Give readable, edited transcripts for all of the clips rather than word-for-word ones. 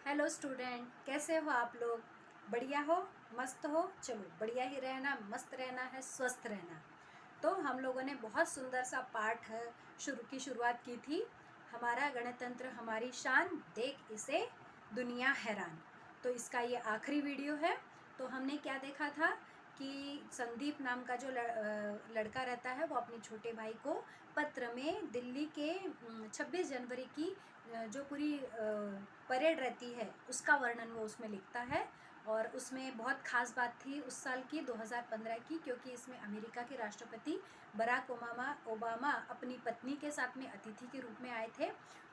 Hello student, कैसे हो आप लोग? बढ़िया हो? मस्त हो? चलो, बढ़िया ही रहना, मस्त रहना है, स्वस्थ रहना। तो हम लोगों ने बहुत सुंदर सा पाठ की शुरुआत की थी। हमारा गणतंत्र हमारी शान, देख इसे दुनिया हैरान। तो इसका ये आखिरी वीडियो है। तो हमने क्या देखा था कि संदीप नाम का जो लड़का रहता है वो अपने छोटे भाई को पत्र में दिल्ली के 26 जनवरी की जो पूरी परेड रहती है उसका वर्णन वो उसमें लिखता है। और उसमें बहुत ख़ास बात थी उस साल की 2015 की, क्योंकि इसमें अमेरिका के राष्ट्रपति बराक ओबामा अपनी पत्नी के साथ में अतिथि के रूप में आए थे।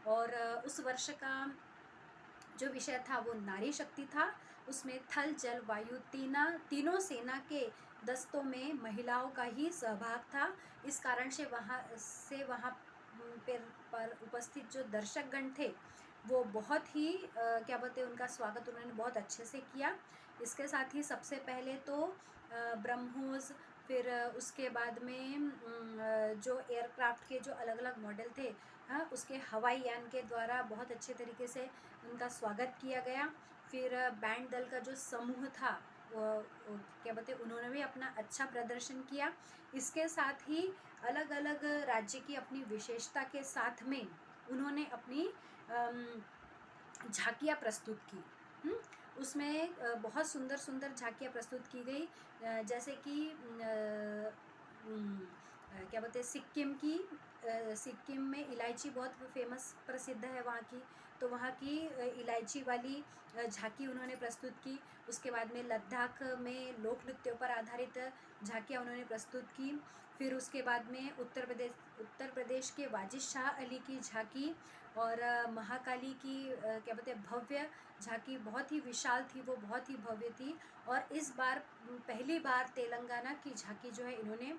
और उस वर्ष का जो विषय था वो नारी शक्ति था। उसमें थल जल वायु तीनों सेना के दस्तों में महिलाओं का ही सहभाग था। इस कारण से वहाँ पर उपस्थित जो दर्शकगण थे वो बहुत ही क्या बोलते हैं, उनका स्वागत उन्होंने बहुत अच्छे से किया। इसके साथ ही सबसे पहले तो ब्रह्मोस, फिर उसके बाद में जो एयरक्राफ्ट के जो अलग अलग मॉडल थे, हाँ, उसके हवाई यान के द्वारा बहुत अच्छे तरीके से उनका स्वागत किया गया। फिर बैंड दल का जो समूह था वो क्या बोलते हैं, उन्होंने भी अपना अच्छा प्रदर्शन किया। इसके साथ ही अलग अलग राज्य की अपनी विशेषता के साथ में उन्होंने अपनी झांकियाँ प्रस्तुत की। उसमें बहुत सुंदर सुंदर झांकियाँ प्रस्तुत की गई, जैसे कि क्या बोलते हैं, सिक्किम में इलायची बहुत फेमस प्रसिद्ध है वहाँ की। तो वहाँ की इलायची वाली झांकी उन्होंने प्रस्तुत की। उसके बाद में लद्दाख में लोक नृत्यों पर आधारित झांकियाँ उन्होंने प्रस्तुत की। फिर उसके बाद में उत्तर प्रदेश के वाजिद शाह अली की झांकी और महाकाली की क्या बोलते हैं, भव्य झांकी बहुत ही विशाल थी, वो बहुत ही भव्य थी। और इस बार पहली बार तेलंगाना की झांकी जो है इन्होंने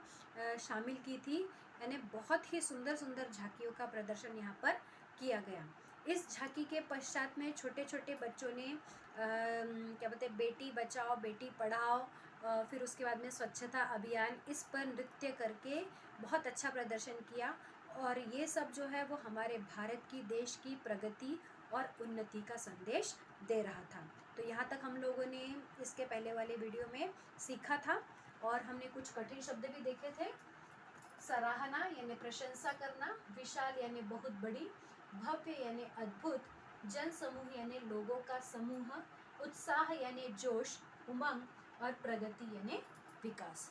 शामिल की थी। यानी बहुत ही सुंदर सुंदर झांकियों का प्रदर्शन यहाँ पर किया गया। इस झांकी के पश्चात में छोटे छोटे बच्चों ने क्या बोलते हैं, बेटी बचाओ बेटी पढ़ाओ, फिर उसके बाद में स्वच्छता अभियान, इस पर नृत्य करके बहुत अच्छा प्रदर्शन किया। और ये सब जो है वो हमारे भारत की देश की प्रगति और उन्नति का संदेश दे रहा था। तो यहाँ तक हम लोगों ने इसके पहले वाले वीडियो में सीखा था। और हमने कुछ कठिन शब्द भी देखे थे। सराहना यानी प्रशंसा करना, विशाल यानी बहुत बड़ी, भव्य यानी अद्भुत, जन समूह यानी लोगों का समूह, उत्साह यानी जोश, उमंग, और प्रगति यानी विकास।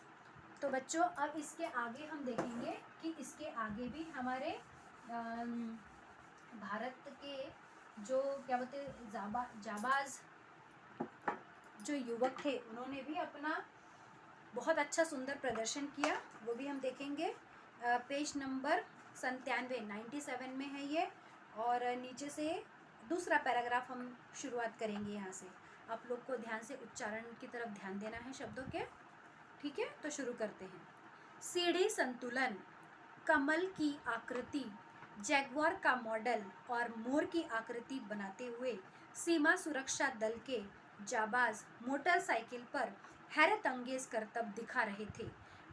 तो बच्चों, अब इसके आगे हम देखेंगे कि इसके आगे भी हमारे भारत के जो क्या बोलते हैं, जाबाज जो युवक थे उन्होंने भी अपना बहुत अच्छा सुंदर प्रदर्शन किया, वो भी हम देखेंगे। पेज नंबर 97 में है ये। और नीचे से दूसरा पैराग्राफ हम शुरुआत करेंगे यहाँ से। आप लोग को ध्यान से उच्चारण की तरफ ध्यान देना है शब्दों के। ठीक है, तो शुरू करते हैं। सीढ़ी संतुलन, कमल की आकृति, जैगवार का मॉडल और मोर की आकृति बनाते हुए सीमा सुरक्षा दल के जाबाज मोटरसाइकिल पर हैरत अंगेज करतब दिखा रहे थे।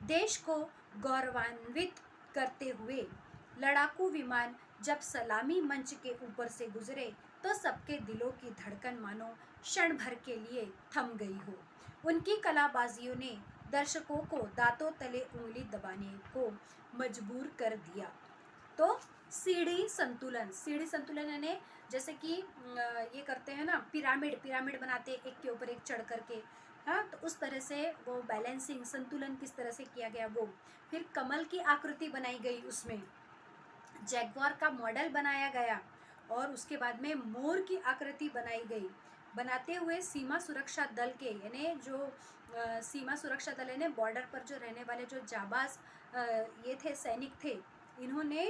देश को गौरवान्वित करते हुए लड़ाकू विमान जब सलामी मंच के ऊपर से गुजरे तो सबके दिलों की धड़कन मानो क्षण भर के लिए थम गई हो। उनकी कलाबाजियों ने दर्शकों को दांतों तले उंगली दबाने को मजबूर कर दिया। तो सीढ़ी संतुलन यानी जैसे कि ये करते हैं ना, पिरामिड बनाते एक के ऊपर एक चढ़ करके, हाँ, तो उस तरह से वो बैलेंसिंग संतुलन किस तरह से किया गया वो। फिर कमल की आकृति बनाई गई, उसमें जैगवार का मॉडल बनाया गया, और उसके बाद में मोर की आकृति बनाई गई। बनाते हुए सीमा सुरक्षा दल के यानी जो सीमा सुरक्षा दल यानी बॉर्डर पर जो रहने वाले जो जाबाज ये थे, सैनिक थे, इन्होंने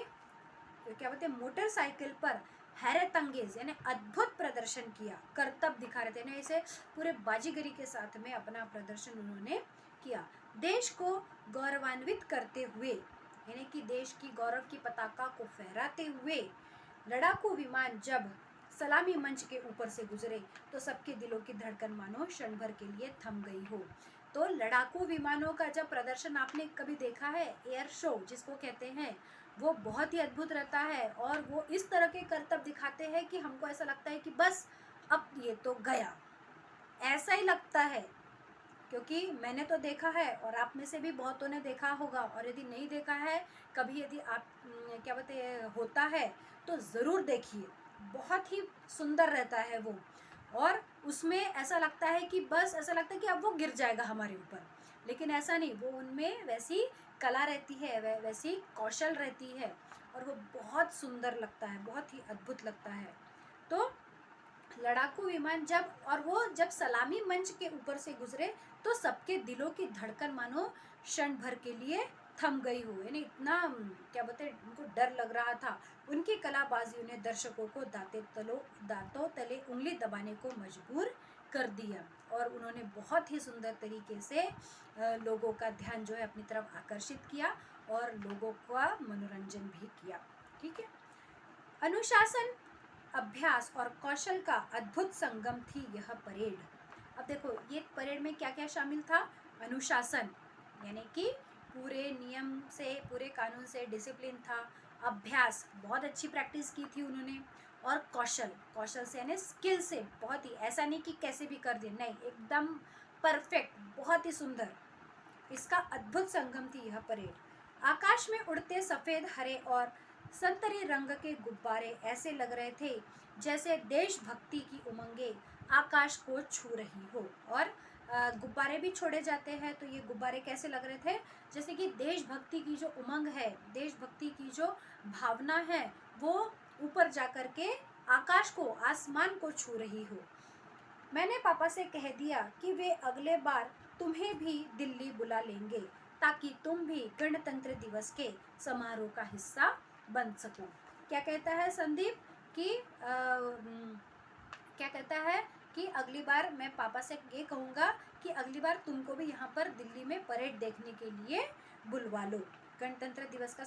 क्या बोलते हैं, मोटरसाइकिल पर हैरत अंगेज यानी अद्भुत प्रदर्शन किया, करतब दिखा रहे थे ना, इसे पूरे बाजीगरी के साथ में अपना प्रदर्शन उन्होंने किया। देश को गौरवान्वित करते हुए यानी कि देश की गौरव की पताका को फहराते हुए लड़ाकू विमान जब सलामी मंच के ऊपर से गुजरे तो सबके दिलों की धड़कन मानो क्षण भर के लिए थम गई हो। तो लड़ाकू विमानों का जब प्रदर्शन आपने कभी देखा है, एयर शो जिसको कहते हैं, वो बहुत ही अद्भुत रहता है। और वो इस तरह के करतब दिखाते हैं कि हमको ऐसा लगता है कि बस अब ये तो गया, ऐसा ही लगता है। क्योंकि मैंने तो देखा है और आप में से भी बहुतों ने देखा होगा, और यदि नहीं देखा है कभी, यदि आप क्या बोलते होता है तो ज़रूर देखिए, बहुत ही सुंदर रहता है वो। और उसमें ऐसा लगता है कि बस ऐसा लगता है कि अब वो गिर जाएगा हमारे ऊपर, लेकिन ऐसा नहीं, वो उनमें वैसी कला रहती है, वैसी कौशल रहती है, और वो बहुत सुंदर लगता है, बहुत ही अद्भुत लगता है। तो लड़ाकू विमान जब सलामी मंच के ऊपर से गुजरे तो सबके दिलों की धड़कन मानो क्षण भर के लिए थम गई हो, यानी इतना क्या बोलते हैं, उनको डर लग रहा था। उनकी कलाबाजियों ने दर्शकों को दांतों तले उंगली दबाने को मजबूर कर दिया, और उन्होंने बहुत ही सुंदर तरीके से लोगों का ध्यान जो है अपनी तरफ आकर्षित किया, और लोगों का मनोरंजन भी किया। ठीक है। अनुशासन, अभ्यास और कौशल का अद्भुत संगम थी यह परेड। अब देखो, ये परेड में क्या क्या शामिल था। अनुशासन यानी कि पूरे नियम से, पूरे कानून से डिसिप्लिन था। अभ्यास, बहुत अच्छी प्रैक्टिस की थी उन्होंने। और कौशल से यानी स्किल से, बहुत ही, ऐसा नहीं कि कैसे भी कर दिए, नहीं, एकदम परफेक्ट, बहुत ही सुंदर। इसका अद्भुत संगम थी यह परेड। आकाश में उड़ते सफ़ेद, हरे और संतरी रंग के गुब्बारे ऐसे लग रहे थे जैसे देशभक्ति की उमंगें आकाश को छू रही हो। और गुब्बारे भी छोड़े जाते हैं, तो ये गुब्बारे कैसे लग रहे थे, जैसे कि देशभक्ति की जो उमंग है, देशभक्ति की जो भावना है, वो ऊपर जाकर के आकाश को, आसमान को छू रही हो। मैंने पापा से कह दिया कि वे अगले बार तुम्हें भी दिल्ली बुला लेंगे ताकि तुम भी गणतंत्र दिवस के समारोह का हिस्सा बन सको। क्या कहता है संदीप कि क्या कहता है कि अगली बार मैं पापा से ये कहूँगा कि अगली बार तुमको भी यहाँ पर दिल्ली में परेड देखने के लिए बुलवा लो, गणतंत्र दिवस का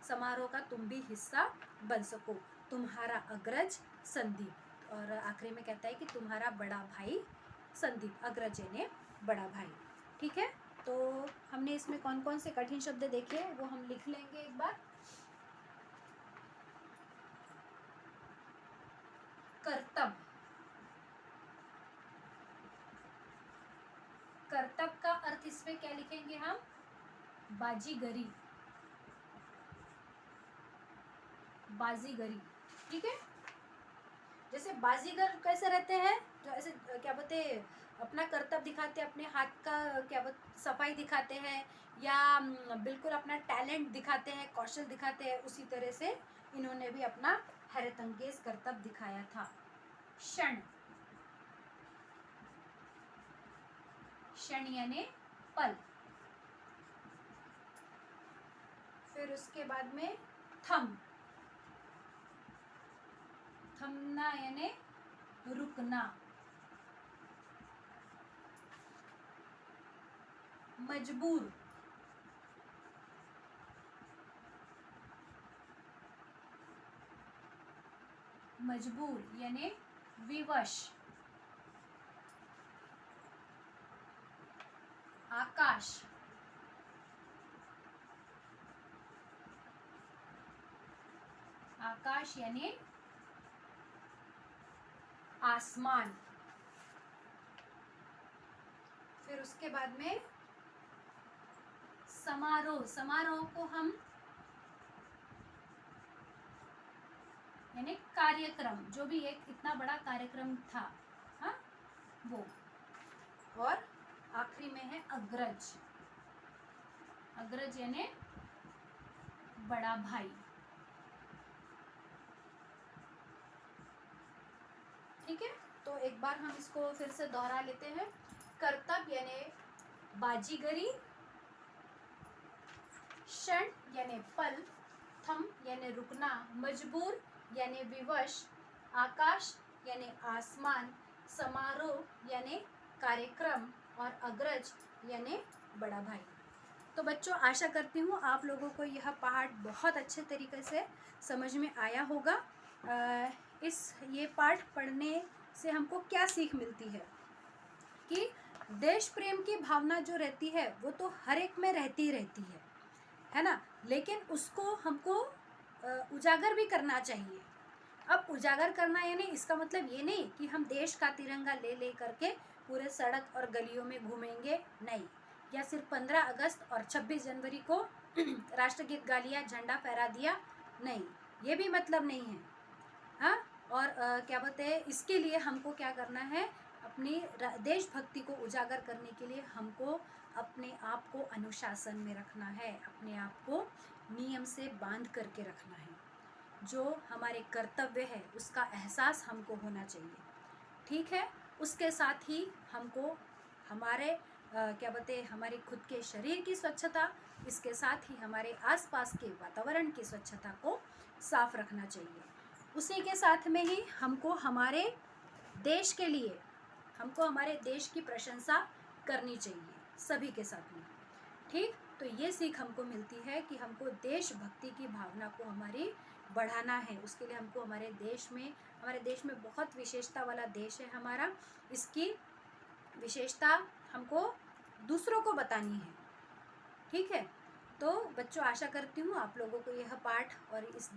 समारोह का तुम भी हिस्सा बन सको। तुम्हारा अग्रज संदीप। और आखिरी में कहता है कि तुम्हारा बड़ा भाई संदीप, अग्रज यानी बड़ा भाई। ठीक है। तो हमने इसमें कौन कौन से कठिन शब्द देखे वो हम लिख लेंगे एक बार। कर्तव्य, कर्तव्य का अर्थ इसमें क्या लिखेंगे हम, बाजीगरी, बाजीगरी। ठीक है। जैसे बाजीगर कैसे रहते हैं, जो ऐसे क्या बोलते हैं, अपना कर्तव्य दिखाते हैं, अपने हाथ का क्या बोलते सफाई दिखाते हैं, या बिल्कुल अपना टैलेंट दिखाते हैं, कौशल दिखाते हैं, उसी तरह से इन्होंने भी अपना हैरतअंगेज कर्तव्य दिखाया था। क्षण, क्षण यानी पल। फिर उसके बाद में थम, थमना यानी रुकना। मजबूर, मजबूर यानी विवश। आकाश, आकाश यानी आसमान। फिर उसके बाद में समारोह, समारोह को हम यानी कार्यक्रम, जो भी एक इतना बड़ा कार्यक्रम था, हाँ, वो। और आखिरी में है अग्रज, अग्रज यानी बड़ा भाई। ठीक है। तो एक बार हम इसको फिर से दोहरा लेते हैं। कर्तव्य यानी बाजीगरी, क्षण यानी पल, थम यानी रुकना, मजबूर यानी विवश, आकाश यानी आसमान, समारोह यानी कार्यक्रम, और अग्रज यानी बड़ा भाई। तो बच्चों, आशा करती हूँ आप लोगों को यह पाठ बहुत अच्छे तरीके से समझ में आया होगा। ये पाठ पढ़ने से हमको क्या सीख मिलती है कि देश प्रेम की भावना जो रहती है वो तो हर एक में रहती है ना, लेकिन उसको हमको उजागर भी करना चाहिए। अब उजागर करना यानी इसका मतलब ये नहीं कि हम देश का तिरंगा ले ले करके पूरे सड़क और गलियों में घूमेंगे, नहीं, या सिर्फ 15 अगस्त और 26 जनवरी को राष्ट्रगीत गा लिया, झंडा फहरा दिया, नहीं, ये भी मतलब नहीं है। हाँ, और क्या बोलते हैं, इसके लिए हमको क्या करना है, अपनी देशभक्ति को उजागर करने के लिए हमको अपने आप को अनुशासन में रखना है, अपने आप को नियम से बांध करके रखना है। जो हमारे कर्तव्य है उसका एहसास हमको होना चाहिए, ठीक है। उसके साथ ही हमको हमारे क्या बोलते हैं, हमारे खुद के शरीर की स्वच्छता, इसके साथ ही हमारे आसपास के वातावरण की स्वच्छता को साफ रखना चाहिए। उसी के साथ में ही हमको हमारे देश के लिए, हमको हमारे देश की प्रशंसा करनी चाहिए सभी के साथ में, ठीक। तो ये सीख हमको मिलती है कि हमको देशभक्ति की भावना को हमारी बढ़ाना है। उसके लिए हमको हमारे देश में बहुत विशेषता वाला देश है हमारा, इसकी विशेषता हमको दूसरों को बतानी है, ठीक है। तो बच्चों, आशा करती हूँ आप लोगों को यह पाठ और इस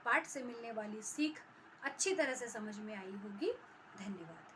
पाठ से मिलने वाली सीख अच्छी तरह से समझ में आई होगी। धन्यवाद।